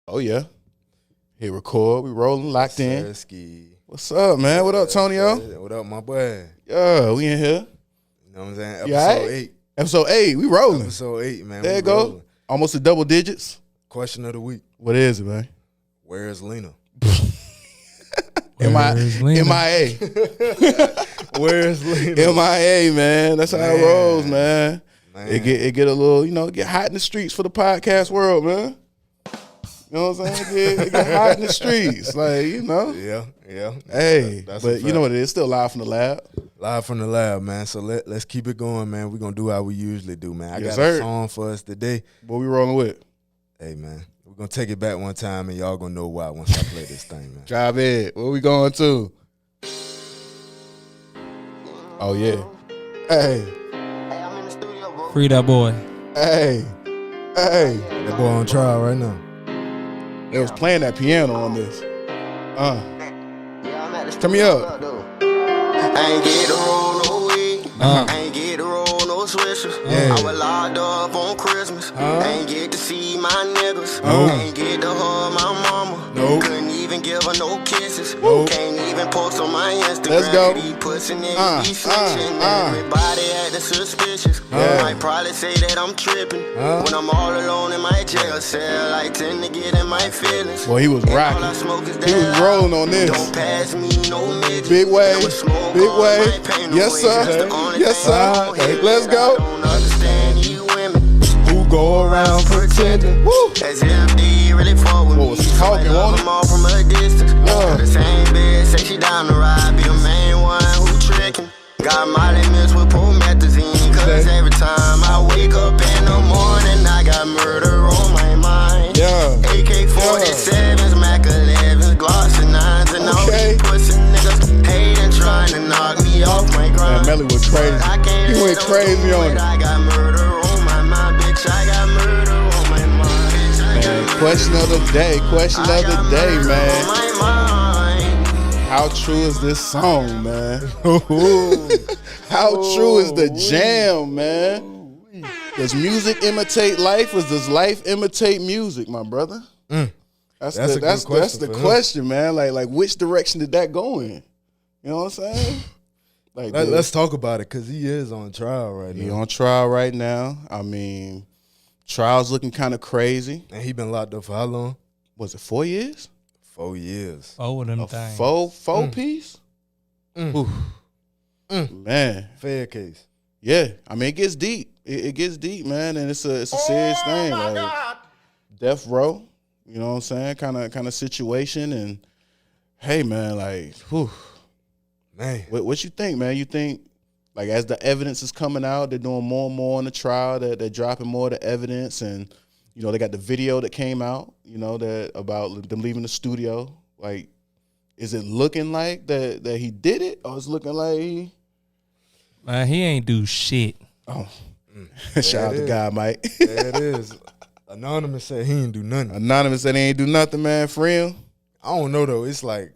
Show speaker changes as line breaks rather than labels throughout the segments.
Oh yeah. Hit record. We rolling, locked in.
Sirski.
What's up, man? What up, Tonio?
What up, my boy?
Yeah, we in here.
You know what I'm saying?
You
Episode
all right?
8.
Episode 8. We rolling.
Episode 8, man.
There
we
you go.
rolling.
Almost to double digits.
Question of the week.
What is it, man?
Where is Lena?
MIA.
Where is Lena?
MIA, man. That's how it rolls, man.
Man.
It get a little, get hot in the streets for the podcast world, man. You know what I'm saying? It get hot in the streets. Like,
Yeah.
Hey,
That's
but
a
you know
fact.
what it is? Still live from the lab.
Live from the lab, man. So let's keep it going, man. We're going to do how we usually do, man. I
Yes,
got
sir.
a song for us today.
What we rolling with?
Hey, man. We're going to take it back one time, and y'all going to know why once I play this thing, man.
Drive it. Where we going to? Oh, yeah. Hey,
Free that boy.
hey.
That boy on trial right now.
They was playing that piano on this. Turn me up.
I ain't get to roll no weed.
Uh.
I ain't get to roll no swishers.
Yeah.
I was locked up on Christmas. I ain't get to see my niggas.
Nope.
I ain't get to hug my mama.
Nope.
Couldn't even give her no kisses.
Nope.
Can't even post on my Instagram.
Let's go.
These pussy niggas be snitching.
uh.
Everybody acting suspicious.
Yeah.
Might probably say that I'm tripping. When I'm all alone in my jail cell, I tend to get in my feelings.
Boy, he was
And all
rocking.
I smoke is
He was
that
rolling
loud.
on this.
Don't pass me no midget.
Big way.
Never smoke
Big
on
way.
my pain
Yes,
away.
sir.
That's the only
Yes,
thing I
sir.
don't hate.
Let's go.
I don't understand these women
Who go around pretending?
Woo.
as if they really fuck with
What
me.
was he talking,
I love
wasn't
them all from a distance.
Yeah.
The same bed, say she down the ride. Be the main one who tricking. Got Molly mixed with promethazine. Cause every time I wake up in the morning, I got murder on my mind.
Yeah.
AK-47s, Mac 11s, Glocks and 9s, and all
Okay.
these pussy niggas hating, trying to knock me off my
Man,
grind.
Melly was crazy.
I can't
He went
let them
crazy
do
on
it.
it.
I got murder on my mind, bitch. I got murder on my mind. Bitch, I got
Man,
murder.
question of the day. Question
I
of
got
the day,
murder
man.
on my mind.
How true is this song, man? How true is the jam, man? Does music imitate life, or does life imitate music, my brother? That's
That's
the
a good question
that's the
for him.
question, man. Like which direction did that go in? You know what I'm saying? Like
Let's talk about it because he is on trial right
he
now.
on trial right now. I mean, trial's looking kind of crazy.
And he been locked up for how long?
Was it 4 years?
4 years.
Oh, them
A
things.
four piece? Oof. Man,
Fair case.
yeah. I mean, it gets deep. It gets deep, man, and it's a serious thing. Like death row, you know what I'm saying? Kind of situation. And hey, man, like, whew,
Man.
what you think, man? You think like as the evidence is coming out, they're doing more and more on the trial. That they're dropping more of the evidence, and they got the video that came out. That about them leaving the studio. Like, is it looking like that he did it, or it's looking like he?
Man, he ain't do shit.
Oh, shout out
it
to
is.
God, Mike.
There it is. Anonymous said he ain't do nothing.
Anonymous said he ain't do nothing, man. For real.
I don't know though. It's like,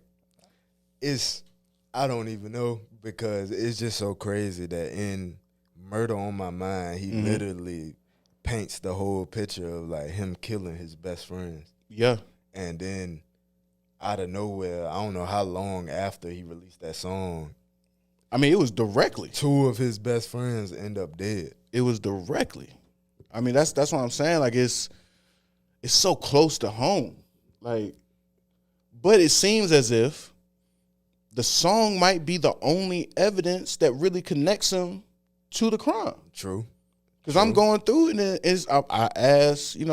I don't even know because it's just so crazy that in Murder on My Mind, he literally paints the whole picture of like him killing his best friends.
Yeah.
And then out of nowhere, I don't know how long after he released that song,
I mean, it was directly.
2 of his best friends end up dead.
It was directly. I mean, that's what I'm saying. Like, it's so close to home. Like, but it seems as if the song might be the only evidence that really connects him to the crime.
True.
Because I'm going through it, and I asked, the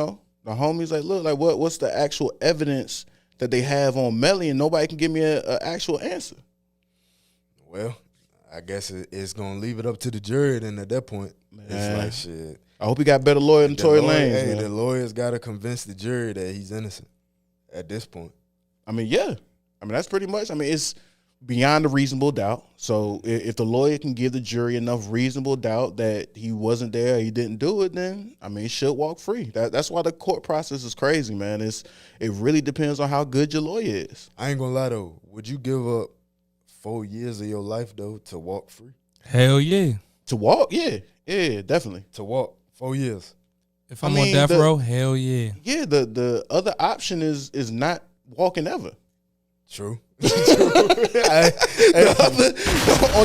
homies, like, look, like, what's the actual evidence that they have on Melly, and nobody can give me an actual answer.
Well, I guess it's going to leave it up to the jury then at that point.
Man.
It's like, shit.
I hope he got better lawyer than
The
Tory
lawyer-
Lanez,
hey,
man.
the lawyers got to convince the jury that he's innocent at this point.
I mean, yeah. I mean, that's pretty much. I mean, it's beyond a reasonable doubt. So if the lawyer can give the jury enough reasonable doubt that he wasn't there, he didn't do it, then I mean, he should walk free. That's why the court process is crazy, man. It really depends on how good your lawyer is.
I ain't going to lie, though. Would you give up 4 years of your life, though, to walk free?
Hell yeah.
To walk, yeah, definitely.
To walk 4 years.
If I'm on death row, hell yeah.
Yeah, the other option is not walking ever.
True.
On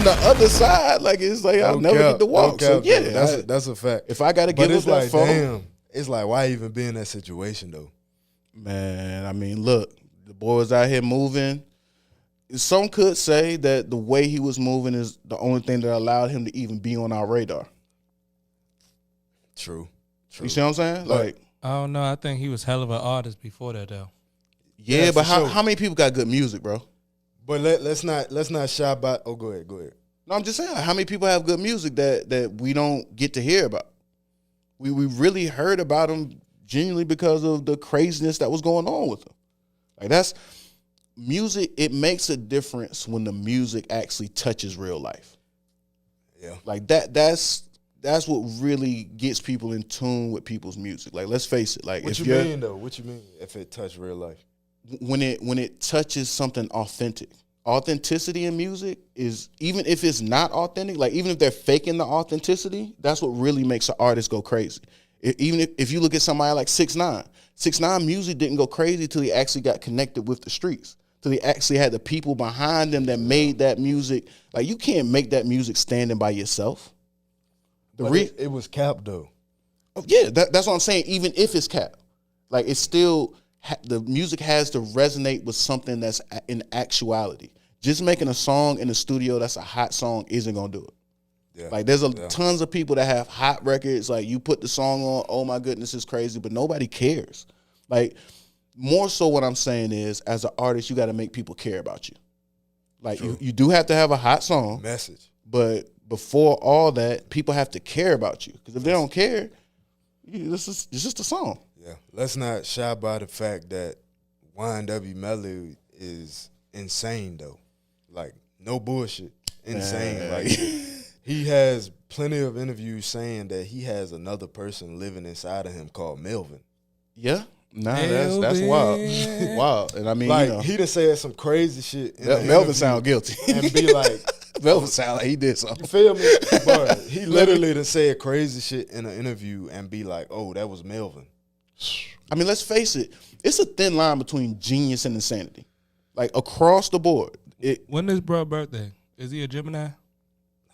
the other side, like it's like I'll never get to walk. So yeah,
that's a fact.
If I got to give
it's
up that
like,
phone,
damn, it's like why even be in that situation though?
man. I mean, look, the boy was out here moving. Some could say that the way he was moving is the only thing that allowed him to even be on our radar.
True.
You see what I'm saying? Like,
I don't know. I think he was hell of an artist before that though.
yeah, but
for sure.
how many people got good music, bro?
But let's not shy about. Oh, go ahead.
No, I'm just saying, like, how many people have good music that we don't get to hear about? We really heard about them genuinely because of the craziness that was going on with them. Like that's music. It makes a difference when the music actually touches real life.
Yeah.
Like that's what really gets people in tune with people's music. Like let's face it. Like
What
if
you
you're
mean though? What you mean if it touched real life?
when it touches something authentic. Authenticity in music is, even if it's not authentic, like even if they're faking the authenticity, that's what really makes an artist go crazy. Even if you look at somebody like 6ix9ine, 6ix9ine music didn't go crazy till he actually got connected with the streets, till he actually had the people behind him that made that music. Like you can't make that music standing by yourself.
It was cap though.
Oh, yeah, that's what I'm saying. Even if it's cap, like it's still the music has to resonate with something that's in actuality. Just making a song in the studio that's a hot song isn't gonna do it.
Yeah.
Like there's tons of people that have hot records. Like you put the song on, oh my goodness, it's crazy, but nobody cares. Like more so, what I'm saying is, as an artist, you got to make people care about you. Like you do have to have a hot song
Message.
but before all that, people have to care about you. Because if they don't care, it's just a song.
Yeah. Let's not shy by the fact that YNW Melly is insane though. Like no bullshit. Insane. Like he has plenty of interviews saying that he has another person living inside of him called Melvin.
Yeah. Nah, that's wild. Wild. And I mean,
like he done said some crazy shit.
Melvin sound guilty.
And be like,
Melvin sound like he did something.
you feel me? But he literally done said crazy shit in an interview and be like, oh, that was Melvin.
I mean, let's face it. It's a thin line between genius and insanity. Like across the board.
When is bro birthday? Is he a Gemini?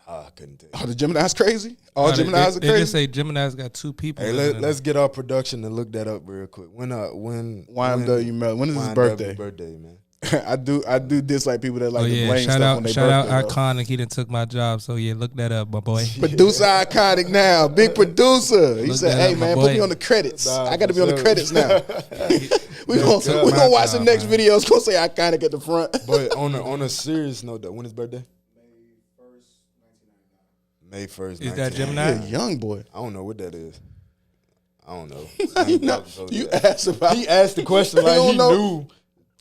I couldn't tell you.
Oh, the Gemini's crazy? All Geminis are
They
crazy?
just say Gemini's got two people.
Hey, let's get our production to look that up real quick. When
YMW Melvin. When is his
YNW
birthday?
birthday, man.
I do dislike people that like to
yeah,
blame
shout
stuff
out,
on their
shout out
birthday. though.
Iconic. He done took my job, so yeah, look that up, my boy.
Producer Iconic now, big producer. He
Look
said,
that
"Hey
up, my
man,
boy.
put me on the credits.
Nah,
I got to be on the
for
credits now." we gonna watch the next video. It's gonna say Iconic at the front.
But on a serious note, though, when his birthday? May 1st,
Is that
1999.
Gemini?
Yeah, young boy.
I don't know what that is. I don't know.
You asked about.
He asked the question like
don't
he
know.
knew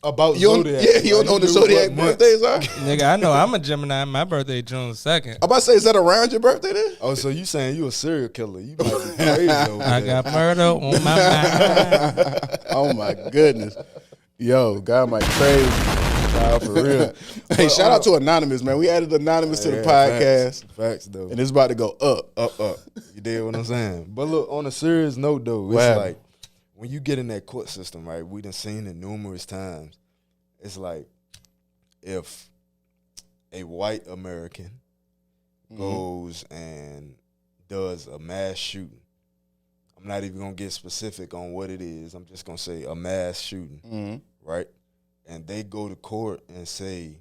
about
You don't,
Zodiac.
yeah, you don't
Like,
know what the
knew
Zodiac
what month.
birthdays are.
Nigga, I know I'm a Gemini. My birthday June 2nd.
I'm about to say, is that around your birthday then?
Oh, so you saying you a serial killer? You might be crazy over
I
there.
got murder on my mind.
Oh my goodness. Yo, God might crazy.
Nah, for real.
Hey, shout out to Anonymous, man. We added Anonymous to the
Yeah,
podcast.
Facts though.
And it's about to go up.
You did what I'm saying. But look, on a serious note though, it's
Wow.
like when you get in that court system, right? We done seen it numerous times. It's like if a white American goes and does a mass shooting. I'm not even gonna get specific on what it is. I'm just gonna say a mass shooting, right? And they go to court and say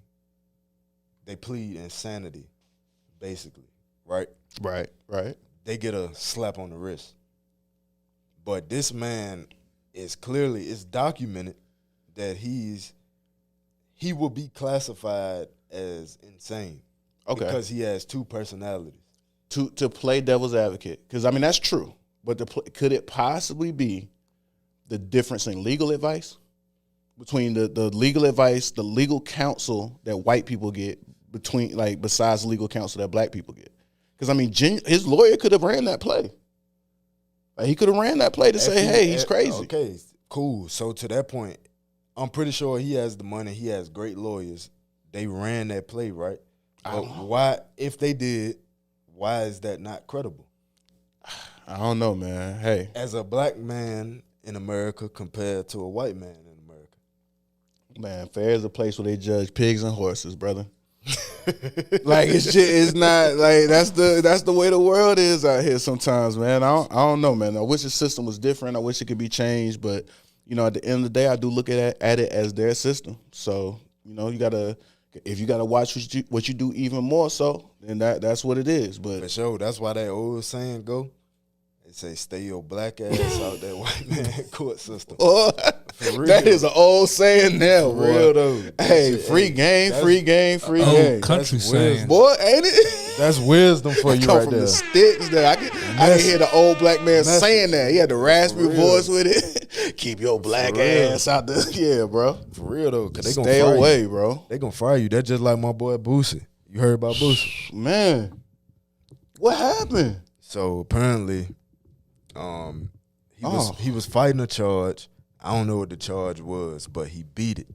they plead insanity, basically, right?
Right.
They get a slap on the wrist. But this man is clearly, it's documented that he will be classified as insane.
Okay.
Because he has two personalities.
To play devil's advocate, because I mean that's true, but could it possibly be the difference in legal advice between the legal advice, the legal counsel that white people get besides legal counsel that black people get? Because I mean, his lawyer could have ran that play. Like he could have ran that play to say, "Hey, he's crazy."
Okay, cool. So to that point, I'm pretty sure he has the money. He has great lawyers. They ran that play, right? But why, if they did, why is that not credible?
I don't know, man. Hey,
As a black man in America compared to a white man in America.
man, fair is a place where they judge pigs and horses, brother. Like it's not like that's the way the world is out here sometimes, man. I don't know, man. I wish the system was different. I wish it could be changed, but at the end of the day, I do look at it as their system. So if you gotta watch what you do even more so, then that's what it is.
For
But
sure. That's why that old saying go. They say stay your black ass out that white man court system. real.
that is an old saying now,
For
boy.
real though.
Hey,
That shit-
free game,
that's-
free game, free
Oh,
game.
country
That's
saying.
wisdom.
Boy, ain't it?
That's wisdom for you
Come
right
from
there.
the sticks there. I can hear the old black man saying that. He had the raspy
For real.
voice with it. Keep your black
For real.
ass out there. Yeah, bro.
For real though, cause they gonna
Stay
fire
away,
you.
bro.
They gonna fire you. That's just like my boy Boosie. You heard about Boosie?
Man, what happened?
So apparently, he was fighting a charge. I don't know what the charge was, but he beat it.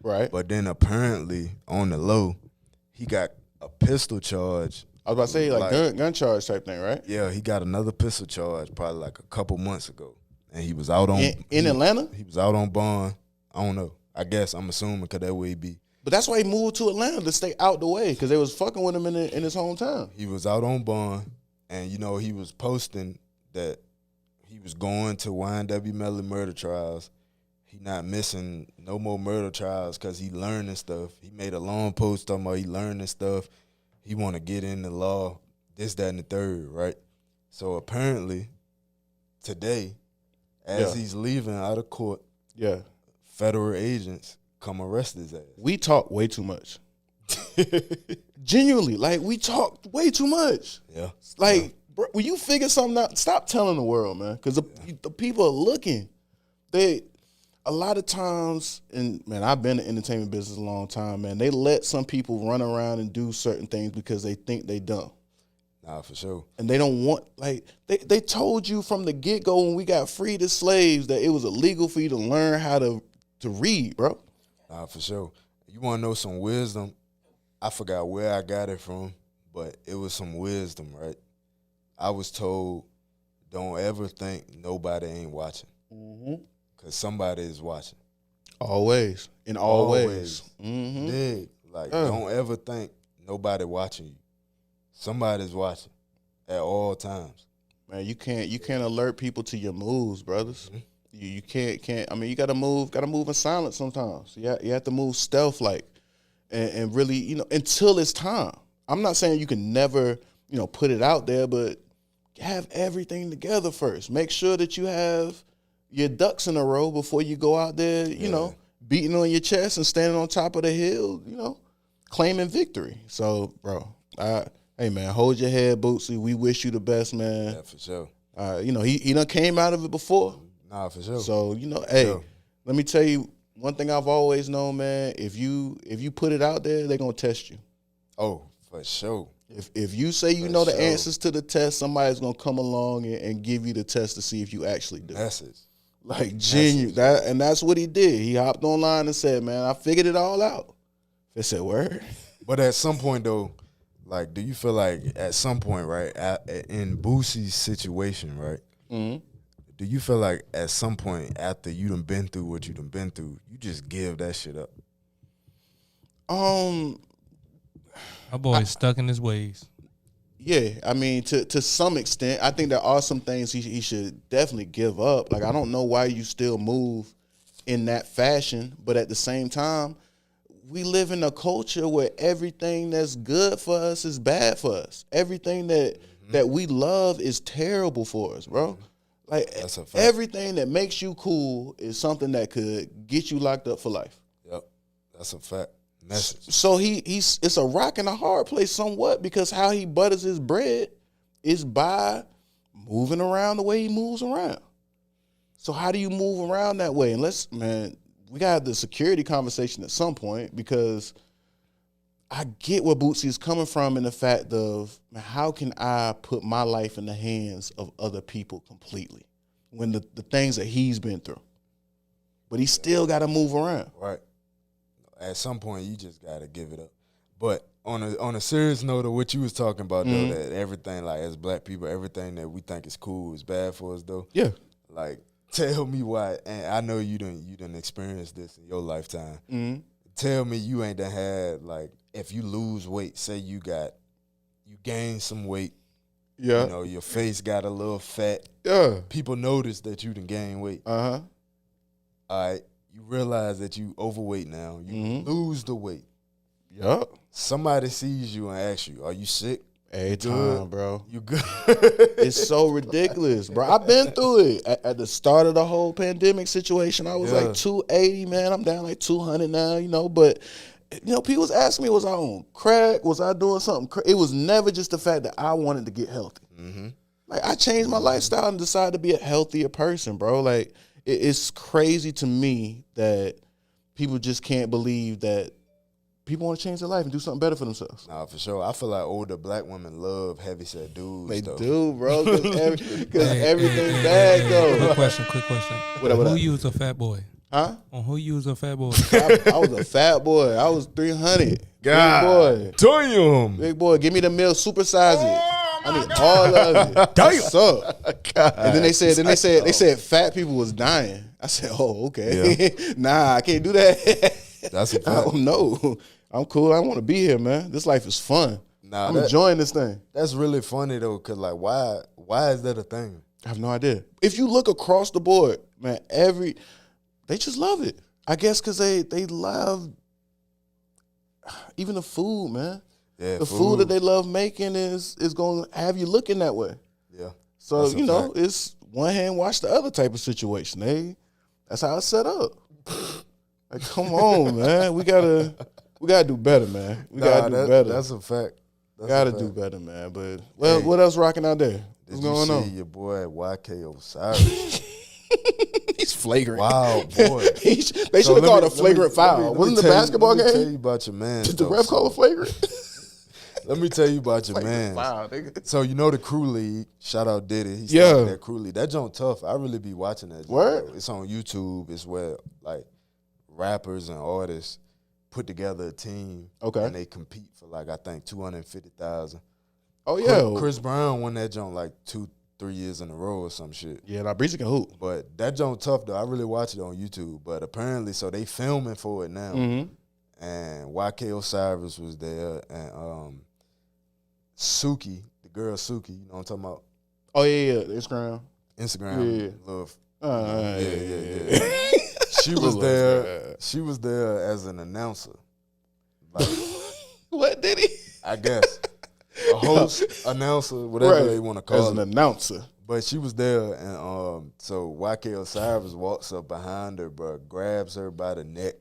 Right.
But then apparently on the low, he got a pistol charge.
I was about to say like gun charge type thing, right?
Yeah, he got another pistol charge probably like a couple months ago, and he was out on
In Atlanta?
He was out on bond. I don't know. I guess I'm assuming because that way he be.
But that's why he moved to Atlanta to stay out the way because they was fucking with him in his hometown.
He was out on bond, and he was posting that he was going to YNW Melly murder trials. He not missing no more murder trials because he learning stuff. He made a long post talking about he learning stuff. He want to get in the law, this, that, and the third, right? So apparently, today, as he's leaving out of court,
Yeah.
federal agents come arrest his ass.
We talk way too much. Genuinely, like we talk way too much.
Yeah.
Like, bro, when you figure something out, stop telling the world, man, because the people are looking. A lot of times, and man, I've been in the entertainment business a long time, man. They let some people run around and do certain things because they think they dumb,
Nah, for sure.
and they don't want. Like they told you from the get go when we got freed as slaves that it was illegal for you to learn how to read, bro.
Nah, for sure. You want to know some wisdom? I forgot where I got it from, but it was some wisdom, right? I was told, don't ever think nobody ain't watching, because somebody is watching.
Always, in all ways.
Dig. Like, don't ever think nobody watching you. Somebody's watching at all times.
Man, you can't alert people to your moves, brothers. You can't. I mean, you gotta move in silence sometimes. You have to move stealth like, and really, until it's time. I'm not saying you can never, put it out there, but have everything together first. Make sure that you have your ducks in a row before you go out there, beating on your chest and standing on top of the hill, claiming victory. So, bro, hey man, hold your head, Bootsy. We wish you the best, man.
Yeah, for sure.
He done came out of it before.
Nah, for sure.
So, hey,
Sure.
let me tell you one thing I've always known, man. If you put it out there, they're gonna test you.
Oh, for sure.
If you say you know the
sure.
answers to the test, somebody's gonna come along and give you the test to see if you actually do.
Message.
Like genuine. That's what he did. He hopped online and said, man, I figured it all out. They said, word.
But at some point, though, like, do you feel like at some point, right, in Boosie's situation, right, do you feel like at some point after you done been through what you done been through, you just give that shit up?
My boy's stuck in his ways.
Yeah, I mean, to some extent, I think there are some things he should definitely give up. Like, I don't know why you still move in that fashion, but at the same time, we live in a culture where everything that's good for us is bad for us. Everything that we love is terrible for us, bro. Like,
That's a fact.
everything that makes you cool is something that could get you locked up for life.
Yep, that's a fact. Message.
So it's a rock and a hard place somewhat because how he butters his bread is by moving around the way he moves around. So how do you move around that way? And we gotta have the security conversation at some point because I get where Bootsy is coming from in the fact of, man, how can I put my life in the hands of other people completely when the things that he's been through? But he still got to move around.
Right. At some point, you just got to give it up. But on a serious note of what you was talking about though, that everything like as black people, everything that we think is cool is bad for us though.
Yeah.
Like, tell me why. And I know you done experienced this in your lifetime. Tell me you ain't done had like if you lose weight, say you gain some weight.
Yeah.
You know, your face got a little fat.
Yeah.
People notice that you done gained weight.
Uh-huh.
All right. You realize that you overweight now. You lose the weight.
Yup.
Somebody sees you and asks you, are you sick?
Every time, bro.
You good?
It's so ridiculous, bro. I've been through it. At the start of the whole pandemic situation, I was like 280, man. I'm down like 200 now, you know. But, you know, people was asking me, was I on crack? Was I doing something? It was never just the fact that I wanted to get healthy. Like, I changed my lifestyle and decided to be a healthier person, bro. Like, it's crazy to me that people just can't believe that people want to change their life and do something better for themselves.
Nah, for sure. I feel like older black women love heavyset dudes.
They
though.
do, bro, because everything's bad, though.
Quick question.
What
Who you was a fat boy?
Huh?
On who you was a fat boy?
I was a fat boy. I was 300.
God.
Big boy.
Damn.
Big boy, give me the meal, supersize it. I need all of it. Damn. What's up?
God.
And then they said fat people was dying. I said, oh, okay. Nah, I can't do that.
That's a
I
fact.
don't know. I'm cool. I want to be here, man. This life is fun.
Nah,
I'm enjoying this thing.
That's really funny though, cause like why is that a thing?
I have no idea. If you look across the board, man, they just love it. I guess because they love even the food, man.
Yeah,
The food that they love making is going to have you looking that way.
Yeah.
So,
That's a
you know,
fact.
it's one hand wash the other type of situation. That's how it's set up. Like, come on, man. We gotta do better, man. We gotta do better.
That's a fact.
Gotta do better, man. But what else rocking out there? What's going
Did you
on?
see your boy YK Osiris?
He's flagrant.
Wow, boy.
They should have called a flagrant foul. Wasn't the basketball
Let me tell
game?
you about your man.
Did the ref call a flagrant?
Let me tell you about your man.
Foul, nigga.
So you know the Crew League. Shout out Diddy. He
Yeah.
started that Crew League. That joint tough. I really be watching that. joint,
Word?
bro. It's on YouTube. It's where like rappers and artists put together a team.
Okay.
And they compete for like I think $250,000.
Oh yeah,
Chris Brown won that joint like 2-3 years in a row or some shit.
Yeah, now Breezy can hoop.
But that joint tough though. I really watch it on YouTube. But apparently, so they filming for it now. And YK Osiris was there, and Suki, the girl Suki, you know what I'm talking about?
Oh yeah, Instagram.
Instagram, love.
Yeah.
She was there. She was there as an announcer. Like,
What did he?
I guess a host, announcer, whatever they want to call
as
it.
an announcer.
But she was there, and so YK Osiris walks up behind her, bro, grabs her by the neck,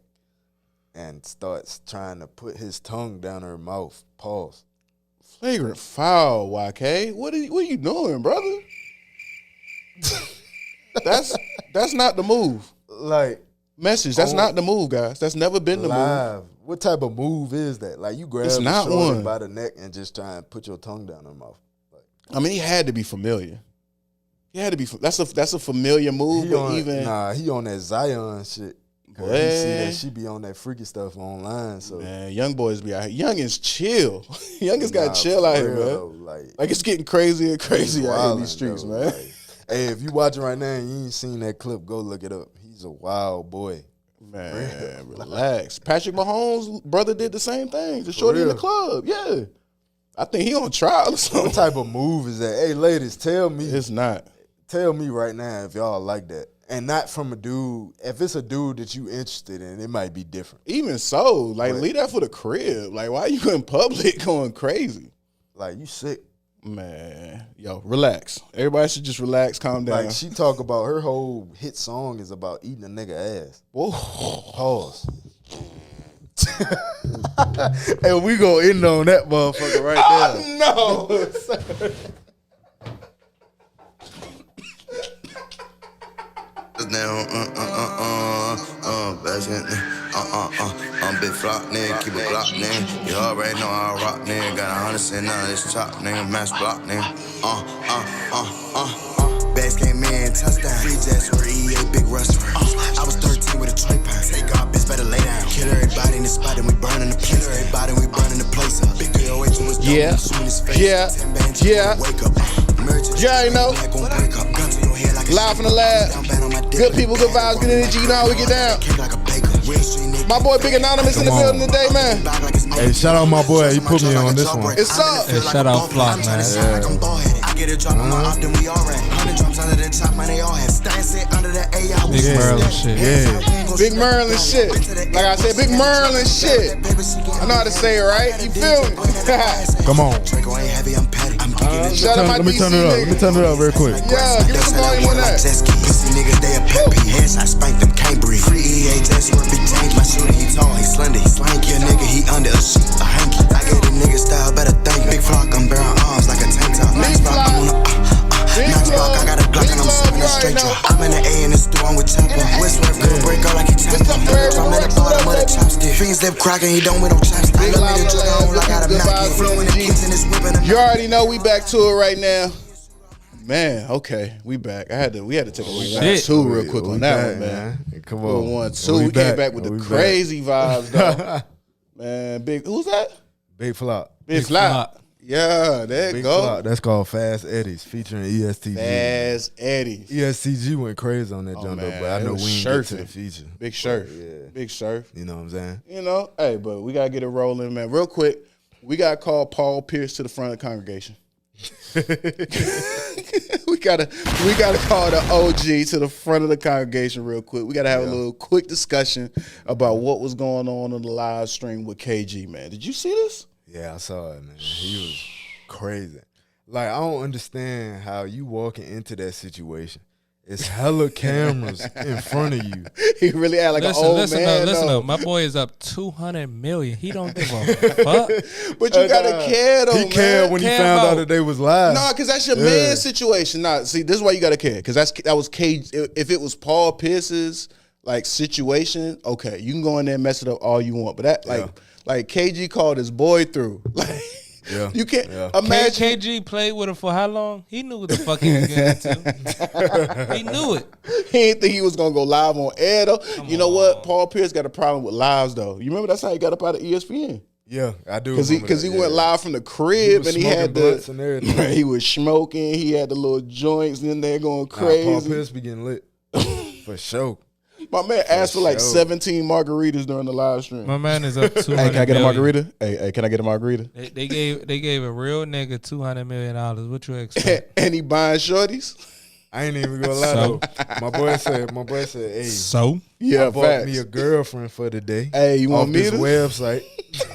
and starts trying to put his tongue down her mouth. Pause.
Flagrant foul, YK. What are you doing, brother? That's not the move.
Like
Message. That's not the move, guys. That's never been the move.
live. What type of move is that? Like you grab
It's not
shorty
one.
by the neck and just try and put your tongue down her mouth. Like,
I mean, he had to be familiar. He had to be. That's a familiar move.
he
But
on,
even
he on that Zion shit. 'Cause he see that she be on that freaky stuff online. So
man, young boys be out here. Young is chill. Young is got
nah,
chill
for
out here,
real,
man.
though,
Like it's getting crazier and crazier out here in these
wildin',
streets,
though,
man.
like, hey, if you watching right now and you ain't seen that clip, go look it up. He's a wild boy.
Man, relax. Patrick Mahomes' brother did the same thing. The shorty in the
real?
club. Yeah. I think he on trial or
What
something.
type of move is that? Hey, ladies, tell me
It's not.
right now if y'all like that. And not from a dude. If it's a dude that you interested in, it might be different.
Even so, like, leave that for the crib. Like, why are you in public going crazy?
Like, you sick.
Man, yo, relax. Everybody should just relax, calm down.
Like, she talk about her whole hit song is about eating a nigga ass.
Whoa.
Pause. And we gonna end on that motherfucker right there.
No.
Down, I'm big flock, nigga, keep it block, nigga. You already know I rock, nigga. Got 100 cent on this chop, nigga, mass block, nigga. Bags came in, touchdown. Free jets for EA, big restaurant. I was 13 with a tray pound. Take off, bitch, better lay down. Kill everybody in the spot and we burning the place. Kill everybody and we burning the place up.
Yeah, yeah, yeah. Yeah, you know. Live from the lab. Good people, good vibes, good energy. You know how we get down. My boy Big Anonymous in the building today, man.
Hey, shout out my boy. He put me on this one.
It's up.
Hey, shout out Flock, man.
Get it dropping more often, we already 100 drums under the top, man, they all have Stan under the AI.
Big Merlin shit.
Yeah.
Big Merlin shit. Like I said, Big Merlin shit. I know how to say it right. You feel me?
Come on.
Shout out my
Let me
DC
turn it up. Let me turn it up real quick.
Yeah, give me some volume on that.
Pussy nigga, they a peppy. Heads, I spank them, can't breathe. Free EA, just work big change. My shooter, he tall, he slender, he slanky. A nigga, he under a sheet, a hanky. I get a nigga style, better thank you. Big flock, I'm bearing arms like a tank top. Nice block, I'm on a Max block, I got a Glock and I'm sipping a straight drop. I'm in the A and the stew, I'm with Chopper. West West, go break out like he tapped. I'm at the bottom of the chopstick. Fiends lip cracking, he don't with no chopstick. I love me to drink on like I got a knock. Flow in the kitchen, it's whipping.
You already know we back to it right now. Man, okay, we back. We had to take a 1-2 real quick on that one, man.
Come on.
1-2. We came back with the crazy vibes, though. Man, big. Who's that?
Big Flop.
Big Flop. Yeah, there you
Big
go.
Flop. That's called Fast Eddies featuring ESTG.
Fast Eddies.
ESTG went crazy on that jump,
man,
but I know
it was
we ain't get to
surfing.
the feature.
Big surf.
Yeah.
Big surf.
You know what I'm saying?
You know, hey, but we gotta get it rolling, man. Real quick, we gotta call Paul Pierce to the front of the congregation. we gotta call the OG to the front of the congregation real quick. We gotta have a little quick discussion about what was going on the live stream with KG, man. Did you see this?
Yeah, I saw it, man. He was crazy. Like, I don't understand how you walking into that situation. It's hella cameras in front of you.
He really had like an old man.
Listen
though.
up. My boy is up 200 million. He don't give a fuck.
But you gotta care though,
He
man.
cared when he
Care
found out
about-
that they was live.
No, because that's your man situation. Nah, see, this is why you gotta care. Because that was KG. If it was Paul Pierce's like situation, okay, you can go in there and mess it up all you want. But that like KG called his boy through. Like you can't imagine.
KG played with him for how long? He knew what the fuck he was getting into. He knew it.
He didn't think he was gonna go live on air though. You know what? Paul Pierce got a problem with lives though. You remember that's how he got up out of ESPN.
Yeah, I do.
Because he went live from the crib and he had
blunts and everything.
he was smoking. He had the little joints in there going crazy.
Paul Pierce be getting lit for sure.
My man asked for like 17 margaritas during the live stream.
My man is up 200
Hey, can I get a
million.
margarita? Hey, can I get a margarita?
They gave a real nigga $200 million. What you expect?
And he buying shorties?
I ain't even gonna lie though. My boy said, hey,
So
Yeah,
I bought
facts.
me a girlfriend for the day.
Hey, you want
off
me
this
to?
website?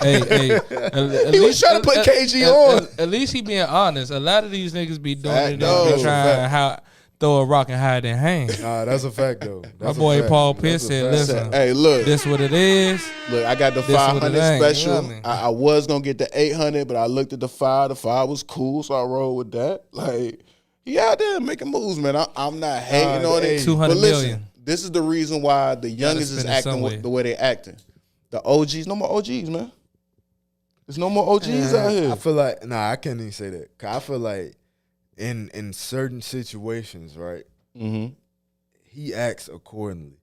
hey,
He was trying to put KG on.
At least he being honest. A lot of these niggas be doing
Fact,
it.
no,
They be trying
fact.
to throw a rock and hide their hand.
Nah, that's a fact though.
My
That's a
boy
fact.
Paul
That's
Pierce
a
said,
fact.
"Listen,
Hey, look.
this what it is."
Look, I got the
This what it
500
ain't, you
special.
know what I mean?
I was going to get the 800, but I looked at the 5. The 5 was cool, so I rolled with that. Like, he out there making moves, man. I'm not hating on it.
200
But listen,
million.
this is the reason why the youngest is
spend it
acting
somewhere.
the way they acting. The OGs, no more OGs, man. There's no more OGs out here.
I feel like I can't even say that. 'Cause I feel like in certain situations, right,
Mm-hmm.
he acts accordingly.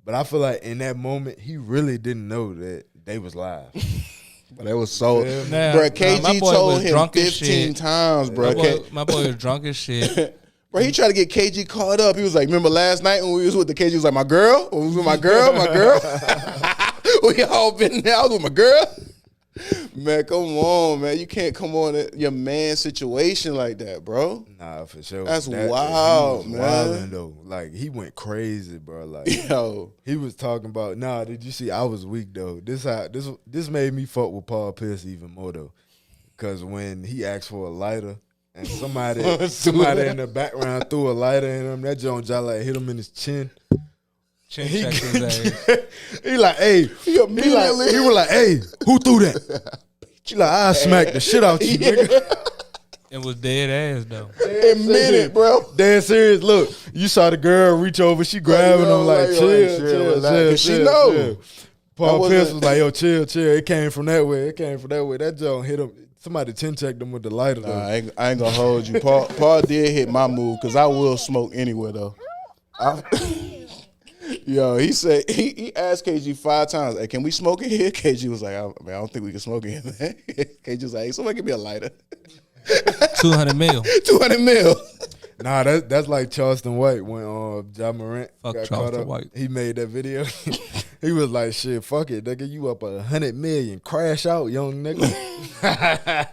But I feel like in that moment, he really didn't know that they was live.
But that was so,
Now,
bro.
my
KG
boy
told
was
him
drunk as
15
shit.
times, bro.
My boy was drunk as shit.
Bro, he tried to get KG caught up. He was like, remember last night when we was with the KG? He was like, my girl? I was with my girl? We all been there. I was with my girl. Man, come on, man. You can't come on at your man situation like that, bro.
Nah, for sure.
That's
That-
wild,
he was
man.
wildin' though. Like, he went crazy, bro. Like,
Yo.
he was talking about, did you see? I was weak though. This made me fuck with Paul Pierce even more though, because when he asked for a lighter and somebody in the background threw a lighter in him, that John like hit him in his chin.
Chin checked his ass.
He like, hey, he was like, hey, who threw that? She like, I smacked the shit out you, nigga.
It was dead ass though.
Admit it, bro.
Dead serious. Look, you saw the girl reach over, she grabbing him like, chill,
relax. 'Cause she know.
Paul
That
Pierce
wasn't-
was like, yo, chill. It came from that way. That joint hit him. Somebody chin checked him with the lighter though.
Nah, I ain't gonna hold you. Paul did hit my move because I will smoke anywhere though. Yo, he said he asked KG 5 times, "Hey, can we smoke in here?" KG was like, I don't think we can smoke in here, man." KG was like, "Hey, somebody give me a lighter."
200 mil.
200 mil.
Nah, that's like Charleston White when John Morant
Fuck
got
Charleston
caught up.
White.
He made that video. He was like, "Shit, fuck it, nigga. You up 100 million? Crash out, young nigga.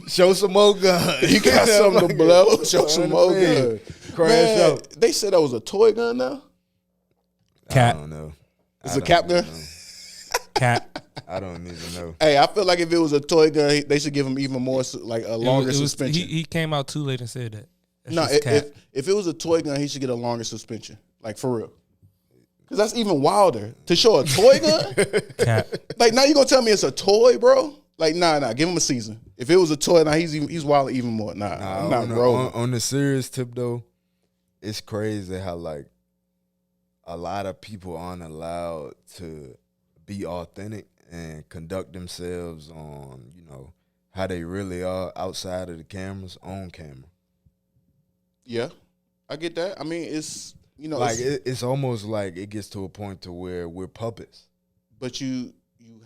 Show some more guns.
You got something to blow. Show some more
100 million.
good.
Crash
Man,
out."
they said that was a toy gun now.
Cat.
I don't know.
It's
I
a cap
don't
gun.
know.
Cat.
I don't even know.
Hey, I feel like if it was a toy gun, they should give him even more, like a longer
It was-
suspension.
He came out too late and said that. That's
No,
just cat.
if it was a toy gun, he should get a longer suspension, like for real. Because that's even wilder to show a toy gun.
Cat.
Like now you gonna tell me it's a toy, bro? Like nah, give him a season. If it was a toy, now he's wild even more. Nah, I'm not rolling.
On the serious tip though, it's crazy how like a lot of people aren't allowed to be authentic and conduct themselves on, how they really are outside of the cameras, on camera.
Yeah, I get that. I mean, it's
Like
it's-
it's almost like it gets to a point to where we're puppets.
but you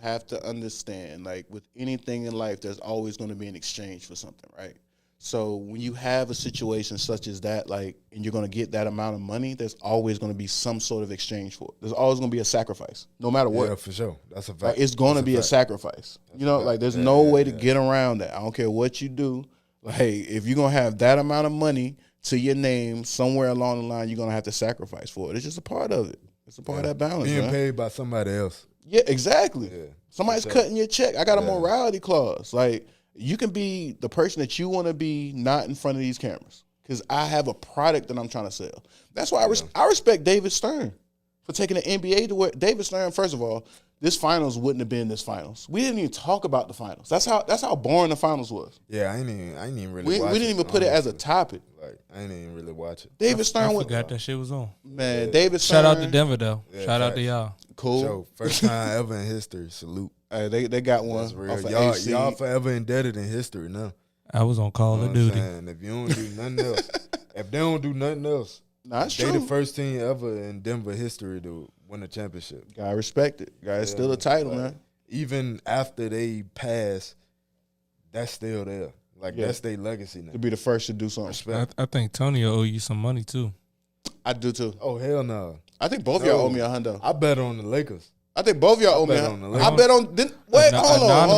have to understand, like with anything in life, there's always going to be an exchange for something, right? So when you have a situation such as that, like, and you're going to get that amount of money, there's always going to be some sort of exchange for it. There's always going to be a sacrifice, no matter what.
Yeah, for sure. That's a fact.
Like, it's going to
That's
be a
fact.
sacrifice. Like there's no way to get around that. I don't care what you do. Like, if you're going to have that amount of money to your name somewhere along the line, you're going to have to sacrifice for it. It's just a part of it. It's a part of that balance,
Being
man.
paid by somebody else.
Yeah, exactly.
Yeah,
Somebody's
for sure.
cutting your check. I got a morality clause. Like, you can be the person that you want to be, not in front of these cameras, because I have a product that I'm trying to sell. That's why I respect David Stern for taking the NBA to where David Stern. First of all, this finals wouldn't have been this finals. We didn't even talk about the finals. That's how boring the finals was.
Yeah, I ain't even really
We
watch
didn't even put it as a
honestly.
topic.
Like, I ain't even really watch it.
David Stern
I
went,
forgot that shit was on.
man. David Stern.
Shout out to Denver though.
Yeah,
Shout out to
facts.
y'all.
Cool.
So, first time ever in history. Salute.
They got one.
That's real.
Off of
Y'all,
AC.
y'all forever indebted in history now.
I was on Call
You know
of
what I'm
Duty.
saying? If you don't do nothing else, if they don't do nothing else,
Nah, it's
they
true.
the first team ever in Denver history to win a championship.
Gotta respect it. Guys, still a title, man.
Even after they pass, that's still there. Like,
Yeah.
that's their legacy now.
To be the first to do something.
Respect.
I think Tony owe you some money too.
I do too.
Oh, hell no.
I think both of
No.
y'all owe me $100.
I bet on the Lakers.
I think both of y'all owe me.
bet on the
I
Lakers.
bet on. Wait, hold on. Now we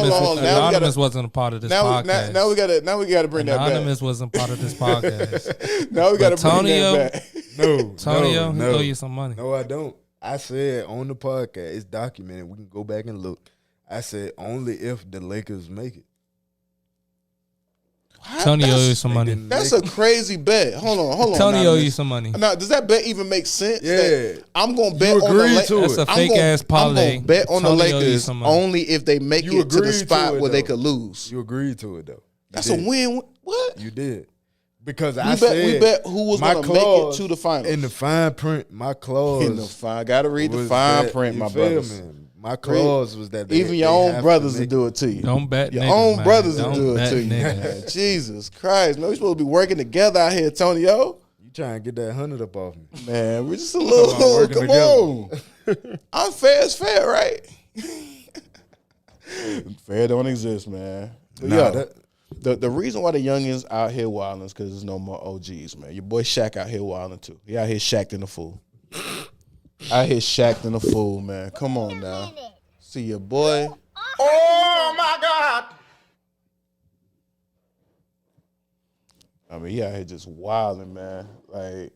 Anonymous
gotta.
wasn't a part of this podcast.
Now we gotta bring that
Anonymous wasn't part of this podcast.
back. Now we gotta
But
bring
Tonio-
that back.
No,
Tonio, he
no,
owe
no.
you some money.
No, I don't. I said on the podcast, it's documented. We can go back and look. I said only if the Lakers make it.
Tony owe you some
They
money.
didn't
That's
make
a crazy bet. Hold on.
Tony owe
Anonymous.
you some money.
Now, does that bet even make sense?
Yeah.
That I'm gonna bet on the
agreed
Lakers.
to
That's a fake ass parlay.
I'm gonna bet on the
Tony owe you
Lakers
some money.
only if they make
You
it to the
agreed to
spot
it,
where they
though.
could lose.
You agreed to it though. You
That's
did.
a win. What?
You did. Because
We
I
bet who was
my
gonna make it
clause
to the finals.
In the fine print, my clause.
In the fine, gotta read the
was
fine
that-
print,
you
my
feel
brothers.
me? My clause was that
Even your own brothers will do it to you.
Don't bet
Your
niggas,
own
man.
brothers will
Don't
do it
bet
to you.
niggas.
Man. Jesus Christ, man, we supposed to be working together out here, Tonio.
You trying to get that 100 up off me?
Man, we're just a
about
little.
working
Come
together.
on, unfair is fair, right? Fair don't exist, man. But
Nah,
yo,
that-
the reason why the youngins out here wilding is because there's no more OGs, man. Your boy Shaq out here wilding too. He out here Shaqed in a fool. Out here Shaqed in a fool, man. Come on now. See your boy.
Oh my God.
I mean, he out here just wilding, man. Like,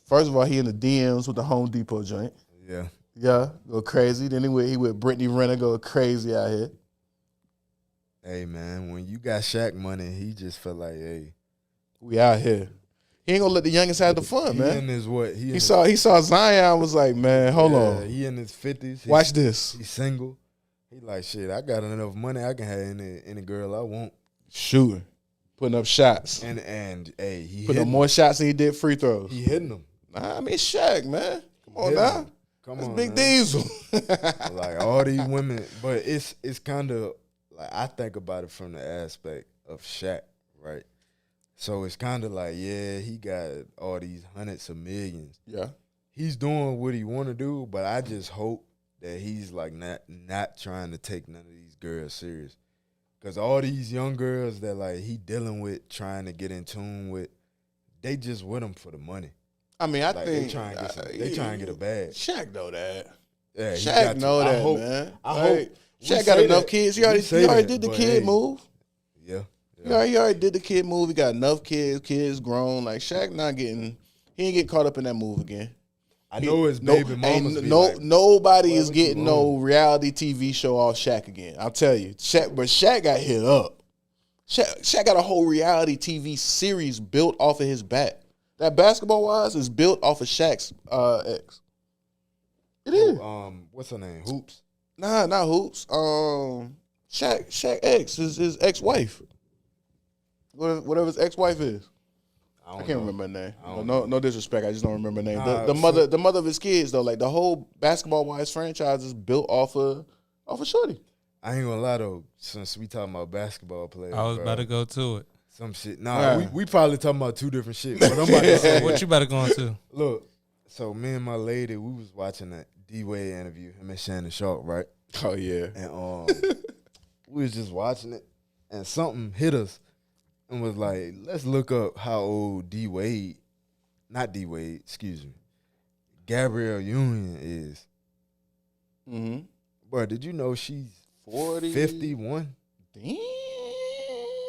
first of all, he in the DMs with the Home Depot joint.
Yeah.
Yeah, go crazy. Then he with Brittany Renner go crazy out here.
Hey man, when you got Shaq money, he just felt like, hey,
We out here. He ain't gonna let the youngest have the fun,
he
man.
in his what?
He saw Zion was like, man, hold on.
He in his 50s.
Watch this.
He's single. He like, shit, I got enough money. I can have any girl I want.
Shooting. Putting up shots.
And hey, he
Putting up
hitting
more shots than he did free throws.
He hitting them.
Nah, I mean Shaq, man. Come on
Hitting
now.
them. Come
That's
on,
Big
man.
Diesel.
Like all these women, but it's kind of like I think about it from the aspect of Shaq, right? So it's kind of like, yeah, he got all these hundreds of millions.
Yeah.
he's doing what he want to do, but I just hope that he's like not trying to take none of these girls serious. Because all these young girls that like he dealing with, trying to get in tune with, they just with him for the money.
I mean, I
Like,
think
they trying to get a bag.
Shaq know that.
Yeah, he
Shaq
got to.
know
I
that,
hope,
man.
I
Like,
hope we
Shaq got
say
enough
that.
kids. He
We
already
say
did the
but
kid
hey,
move.
Yeah.
He already did the kid move. He got enough kids grown. Like Shaq he ain't get caught up in that move again.
I know his baby mamas be like,
nobody is
"What you
getting no reality TV show off Shaq again. I'll tell you. Shaq got hit up. Shaq got a whole reality TV series built off of his back. That Basketball Wives is built off of Shaq's ex. It is.
what's her name? Hoops.
Nah, not Hoops. Shaq ex, his ex-wife. Whatever his ex-wife is. I can't remember her name. No disrespect. I just don't remember her name.
Nah,
The mother of his kids though, like the whole Basketball Wives franchise is built off of Shorty.
I ain't gonna lie though, since we talking about basketball players,
I was
bro,
about to go to it.
some shit. Nah, we probably talking about two different shit. But I'm about to say,
What you about to go into?
look, so me and my lady, we was watching that D-Wade interview, him and Shannon Sharp, right?
Oh yeah.
And we was just watching it, and something hit us and was like, let's look up how old Gabrielle Union is.
Mm-hmm.
Bro, did you know she's
40.
51?
Damn.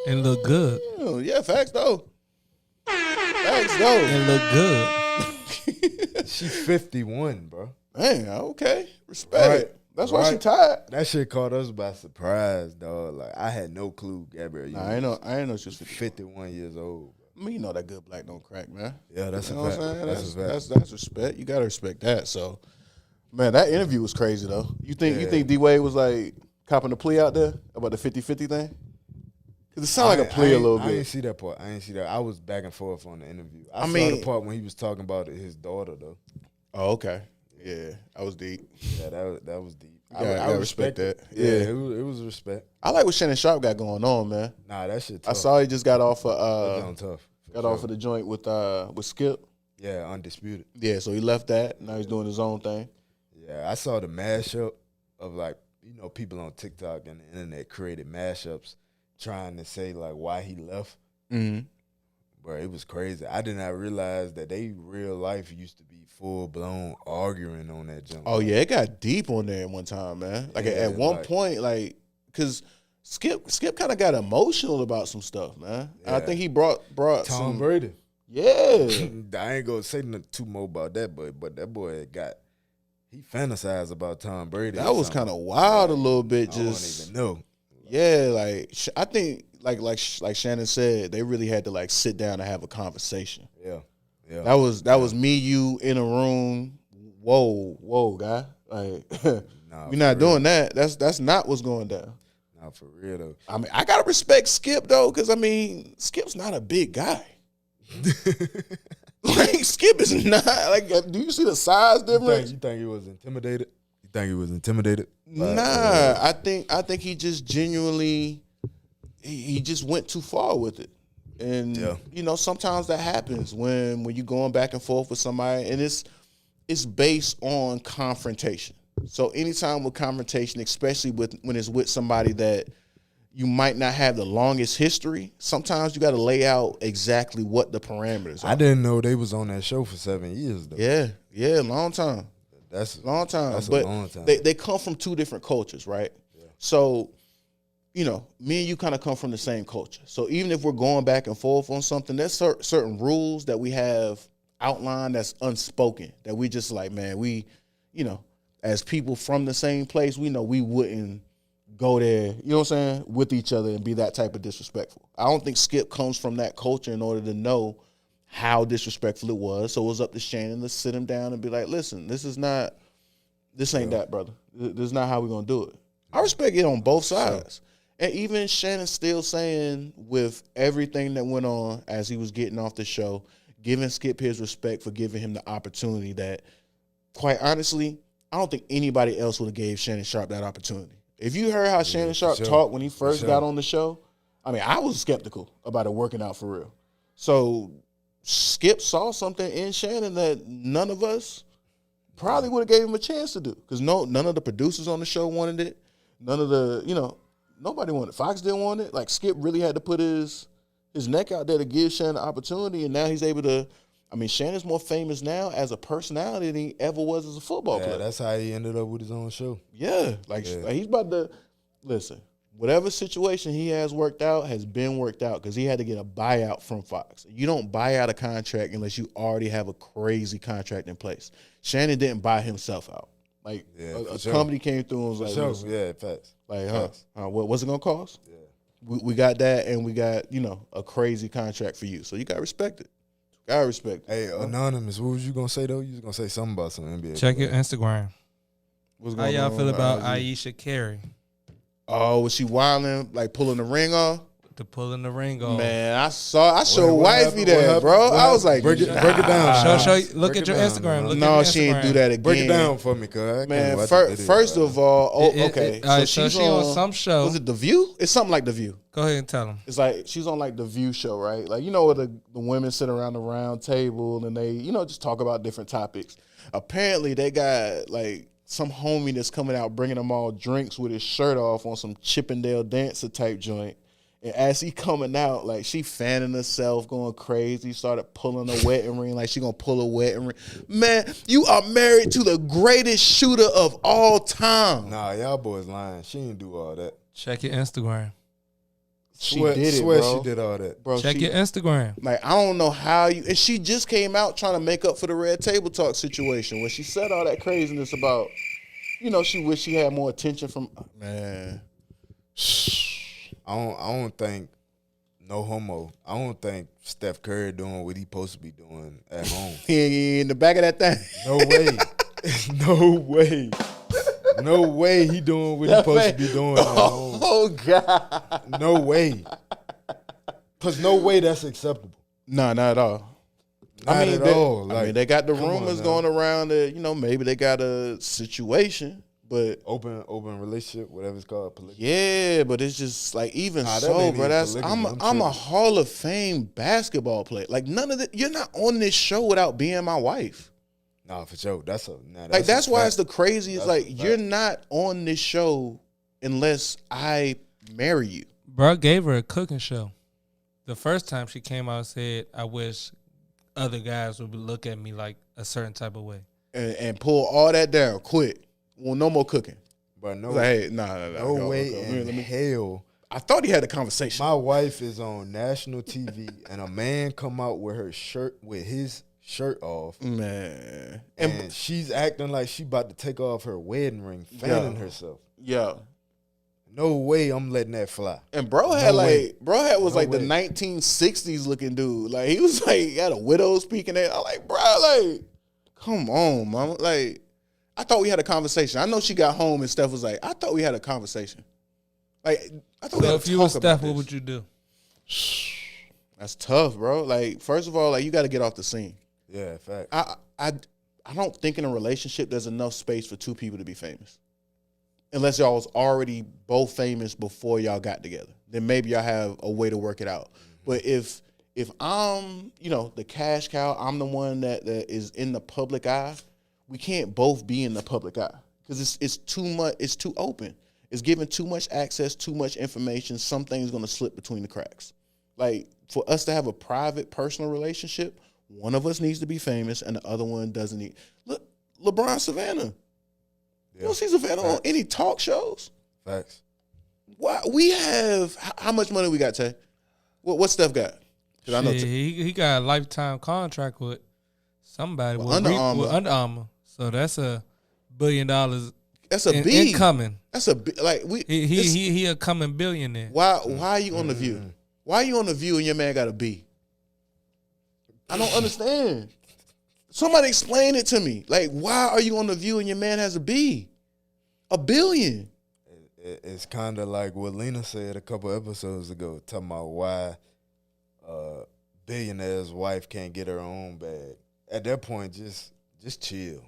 And look good.
Yeah, facts though. Facts though.
And look good.
She's 51, bro.
Man, okay. Respect.
Right.
That's why she
Right.
tired.
That shit caught us by surprise, dog. Like, I had no clue Gabrielle
Nah,
Union
I ain't know she was 50.
51 years old. Bro.
I mean, you know that good black don't crack, man.
Yeah, that's
You
a
know what
fact.
I'm saying?
That's a fact.
That's respect. You gotta respect that. So, man, that interview was crazy though. You think
Yeah.
D Wade was like copping the plea out there about the 50-50 thing? Cause it sounded like a plea a little
I didn't
bit.
see that part. I was back and forth on the interview. I saw
mean-
the part when he was talking about his daughter, though.
Oh, okay. Yeah, I was deep.
Yeah, that was deep.
I respect that.
Yeah,
Yeah.
it was respect.
I like what Shannon Sharp got going on, man.
Nah, that shit
I
tough.
saw he just got off
That
of
tough. for
got
sure.
off of the joint with Skip.
Yeah, undisputed.
Yeah, so he left that. Now he's doing his own thing.
Yeah, I saw the mashup of like, people on TikTok and the internet created mashups trying to say like why he left.
Mm-hmm.
Bro, it was crazy. I did not realize that they real life used to be full blown arguing on that jump.
Oh yeah, it got deep on there at one time, man. Like
Yeah,
at one
like-
point, like because Skip kind of got emotional about some stuff, man. And I
Yeah.
think he brought
Tom
some.
Brady.
Yeah,
I ain't gonna say nothing too more about that, but that boy he fantasized about Tom Brady.
that was kind of wild a little bit.
I don't
Just
even know.
yeah, like I think like Shannon said, they really had to like sit down and have a conversation.
Yeah.
That was me, you in a room. Whoa, guy. Like
Nah,
we're not
for real.
doing that. That's not what's going down.
Nah, for real though.
I mean, I gotta respect Skip though, because I mean, Skip's not a big guy. Like Skip is not like. Do you see the size difference?
You think he was intimidated? You think he was intimidated?
Nah, I think he just genuinely he just went too far with it. And
Yeah.
sometimes that happens when you're going back and forth with somebody, and it's based on confrontation. So anytime with confrontation, especially when it's with somebody that you might not have the longest history, sometimes you got to lay out exactly what the parameters are.
I didn't know they was on that show for 7 years though.
Yeah, long time.
That's
Long time.
That's
But
a long time.
They come from two different cultures, right? So, me and you kind of come from the same culture. So even if we're going back and forth on something, there's certain rules that we have outlined that's unspoken, that we just like, man, we, as people from the same place, we know we wouldn't go there, you know what I'm saying, with each other and be that type of disrespectful. I don't think Skip comes from that culture in order to know how disrespectful it was. So it was up to Shannon to sit him down and be like, listen, this ain't that, brother. This is not how we're going to do it. I respect it on both sides. And even Shannon still saying with everything that went on as he was getting off the show, giving Skip his respect for giving him the opportunity that, quite honestly, I don't think anybody else would have gave Shannon Sharp that opportunity. If you heard how Shannon Sharp
sure.
talked when he first
sure.
got on the show, I mean, I was skeptical about it working out for real. So Skip saw something in Shannon that none of us, probably would have gave him a chance to do. Because none of the producers on the show wanted it. None of the, nobody wanted it. Fox didn't want it. Like, Skip really had to put his neck out there to give Shannon the opportunity, and now he's able to. I mean, Shannon's more famous now as a personality than he ever was as a football player.
That's how he ended up with his own show.
Yeah, like he's about to listen. Whatever situation he has worked out has been worked out because he had to get a buyout from Fox. You don't buy out a contract unless you already have a crazy contract in place. Shannon didn't buy himself out. Like a company came through and was like,
listen, yeah, facts.
Like, what's it gonna cost?
Yeah,
we got that, and we got a crazy contract for you. So you got to respect it. Gotta respect it.
Hey, Anonymous, what was you gonna say though? You was gonna say something about some NBA.
Check your Instagram.
What's
How
going
y'all
on
feel about
IG?
Aisha Carey?
Oh, was she wilding, like pulling the ring off?
To pulling the ring off.
Man, I showed
what
wifey
happened?
that,
What happened?
bro.
What
I was like,
happened? break it down.
Show, look
Break
at your
it down,
Instagram.
man.
Look
No,
at your
she ain't
Instagram.
do that again.
Break it down for me, cuz.
Man, first of all, okay.
So she on some show.
Was it The View? It's something like The View.
Go ahead and tell them.
It's like she's on like The View show, right? Like, where the women sit around the round table and they, just talk about different topics. Apparently, they got like some homie that's coming out bringing them all drinks with his shirt off on some Chippendale Dancer type joint. And as he coming out, like, she fanning herself, going crazy, started pulling a wedding ring, like she gonna pull a wedding ring. Man, you are married to the greatest shooter of all time.
Nah, y'all boys lying. She didn't do all that.
Check your Instagram.
She did it,
swear
bro.
she did all that.
Bro,
Check your Instagram.
Like, I don't know how you... And she just came out trying to make up for the Red Table Talk situation when she said all that craziness about, she wished she had more attention from... Man.
I don't think, no homo, I don't think Steph Curry doing what he supposed to be doing at home.
He ain't in the back of that thing.
No way. No way. No way he doing what he supposed to be doing at home.
Oh, God.
No way. Because no way that's acceptable.
No, not at all.
Not at all. Like,
they got the
come on
rumors
now.
going around that, maybe they got a situation, but...
Open relationship, whatever it's called. Polygamy.
Yeah, but it's just like, even
Nah, that
so,
ain't
bro.
even polygamy.
I'm a
tripping.
Hall of Fame basketball player. Like, none of that. You're not on this show without being my wife.
Nah, for sure. That's
Why it's the craziest.
That's a
Like,
fact.
you're not on this show unless I marry you.
Bro gave her a cooking show. The first time she came out and said, I wish other guys would look at me like a certain type of way.
And pull all that down. Quit. Well, no more cooking.
But no,
Like, hey, nah.
no way in hell.
I thought he had a conversation.
My wife is on national TV and a man come out with his shirt off,
Man.
and she's acting like she about to take off her wedding ring, fanning herself.
Yeah.
No way I'm letting that fly.
And bro had
way.
was
No
like
way.
the 1960s looking dude. Like, he was like, he had a widow's peak in there. I'm like, bro, like, come on, mama. Like, I thought we had a conversation. I know she got home and Steph was like, I thought we had a conversation. Like, I thought we
So
had
if
to
you
talk
was
about
Steph,
this.
what would you do?
That's tough, bro. Like, first of all, like, you got to get off the scene.
Yeah, in fact.
I don't think in a relationship there's enough space for two people to be famous. Unless y'all was already both famous before y'all got together. Then maybe y'all have a way to work it out. But if I'm, the cash cow, I'm the one that is in the public eye, we can't both be in the public eye. Because it's too much, it's too open. It's giving too much access, too much information. Something's gonna slip between the cracks. Like, for us to have a private, personal relationship, one of us needs to be famous and the other one doesn't need. Look, LeBron Savannah. You don't see Savannah on any talk shows.
Facts.
Why we have how much money we got, Tay? What Steph got? 'Cause I know
Shit, he got a lifetime contract with somebody with
Under Armour.
with Under Armour. So that's $1 billion
that's a B.
incoming.
That's a B. Like, we.
He a coming billionaire.
Why are you on the View? Why are you on the View and your man got a B? I don't understand. Somebody explain it to me. Like, why are you on the View and your man has a B? $1 billion.
It's kind of like what Lena said a couple episodes ago, talking about why billionaire's wife can't get her own bag. At that point, just chill.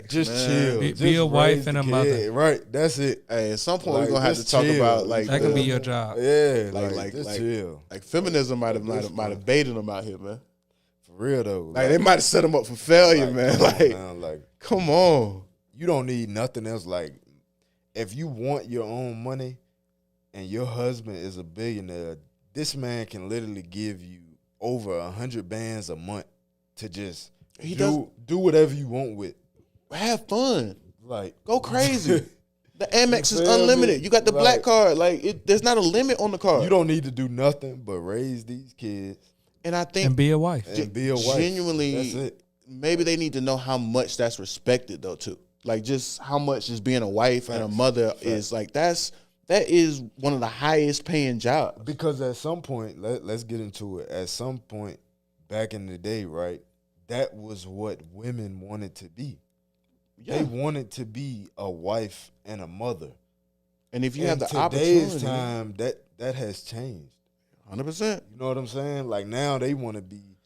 Just chill.
Be
Just
a wife
raise
and
the
a mother.
kid. Right, that's it.
Hey, at some point
Like,
we're gonna have to
just
talk
chill.
about like
That can be your job.
Yeah,
like
just chill.
like feminism might have baited them out here, man.
For real though.
Like they might have set him up for failure, man.
Come on,
Like,
man, like
come on.
you don't need nothing else. Like if you want your own money and your husband is a billionaire, this man can literally give you over 100 bands a month to just do whatever you want with.
Have fun.
Like
Go crazy. The Amex is
You feel me?
unlimited. You got the black
Like-
card. Like there's not a limit on the card.
you don't need to do nothing but raise these kids
And I think
And be a wife.
and be a wife.
genuinely,
That's it.
maybe they need to know how much that's respected though too. Like just how much just being a wife and a mother is like that is one of the highest paying jobs.
Because at some point, let's get into it. At some point back in the day, right, that was what women wanted to be.
Yeah.
They wanted to be a wife and a mother.
And if you
In
have the
today's
opportunity,
time, that has changed.
100%.
You know what I'm saying? Like now they want to be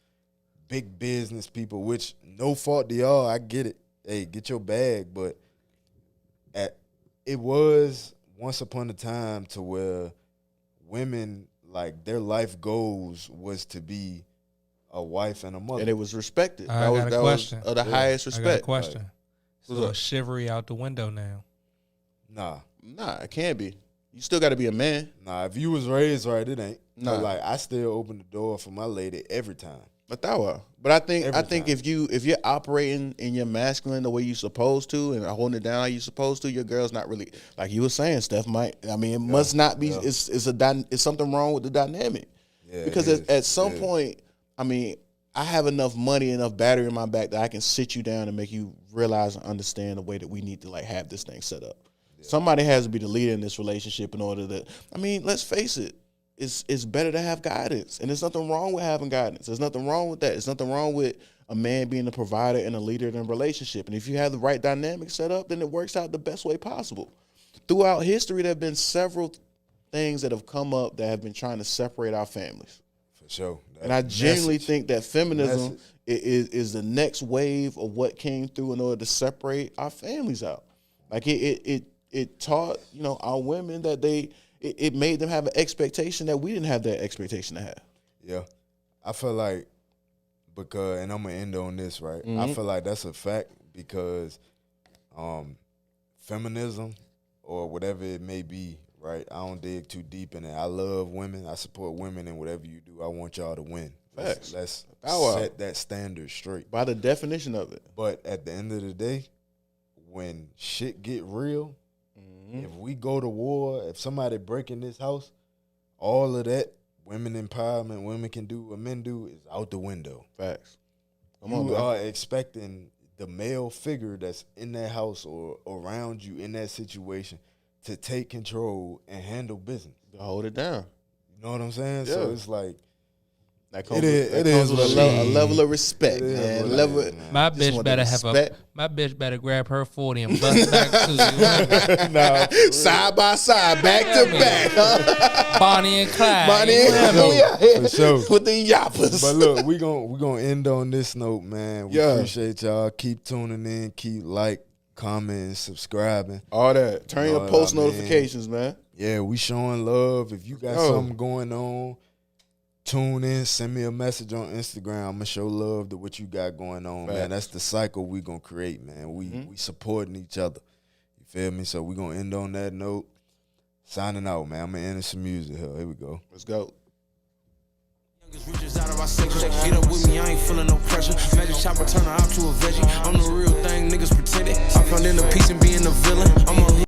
big business people, which no fault to y'all. I get it. Hey, get your bag, but it was once upon a time to where women, like their life goals was to be a wife and a mother.
And it was respected.
I
That
got a question.
was of the highest
I got a
respect.
question.
What's
So
up?
chivalry out the window now.
Nah,
It can't be. You still got to be a man.
if you was raised right, it ain't.
Nah.
But like I still open the door for my lady every time.
But that was. But I think
Every time.
if you're operating in your masculine the way you're supposed to and holding it down how you're supposed to, your girl's not really like you were saying. Steph might. I mean, it must not be.
Yeah.
It's something wrong with the dynamic.
Yeah,
Because
it is.
at some
Yeah.
point, I mean, I have enough money, enough battery in my back that I can sit you down and make you realize and understand the way that we need to like have this thing set up. Somebody has to be the leader in this relationship in order to. I mean, let's face it. It's better to have guidance, and there's nothing wrong with having guidance. There's nothing wrong with that. There's nothing wrong with a man being a provider and a leader in a relationship. And if you have the right dynamic set up, then it works out the best way possible. Throughout history, there have been several things that have come up that have been trying to separate our families.
For sure.
And I genuinely
Message.
think that feminism
Message.
is the next wave of what came through in order to separate our families out. Like it taught, our women that it made them have an expectation that we didn't have that expectation to have.
Yeah. I feel like and I'm gonna end on this, right? I
Mhm.
feel like that's a fact because feminism or whatever it may be, right? I don't dig too deep in it. I love women. I support women in whatever you do. I want y'all to win.
Facts.
Let's
Power.
set that standard straight.
By the definition of it.
But at the end of the day, when shit get real, if we go to war, if somebody break in this house, all of that women empowerment, women can do what men do is out the window.
Facts. Come on,
You
bro.
are expecting the male figure that's in that house or around you in that situation to take control and handle business.
To hold it down.
You know what I'm saying?
Yeah.
So it's like
That comes
It
with,
is-
that
it
comes
is
with
what
a
it
level of respect,
It is
man.
what it
Level.
is, man.
My
Just
bitch
want
better
the
have
respect.
my bitch better grab her 40 and bust back to
nah,
Side by side, back to back. Huh?
Bonnie and Clyde.
Bonnie
You
and
feel me?
Clyde.
for sure.
With the yappers.
But look, we gonna end on this note, man. We
Yeah.
appreciate y'all. Keep tuning in, keep commenting, subscribing.
All that. Turn
You
your
know what
post
I mean?
notifications, man.
Yeah, we showing love. If you got
Yo.
something going on, tune in, send me a message on Instagram. I'm gonna show love to what you got going on, man.
Facts.
That's the cycle we gonna create, man. We supporting each other. You feel me? So we gonna end on that note. Signing out, man. I'm gonna end some music here. Here we go.
Let's go.
Riches out of our section. Get up with me, I ain't feeling no pressure. Magic chopper turn her out to a veggie. I'm the real thing, niggas pretending. I found in the peace and being a villain. I'm a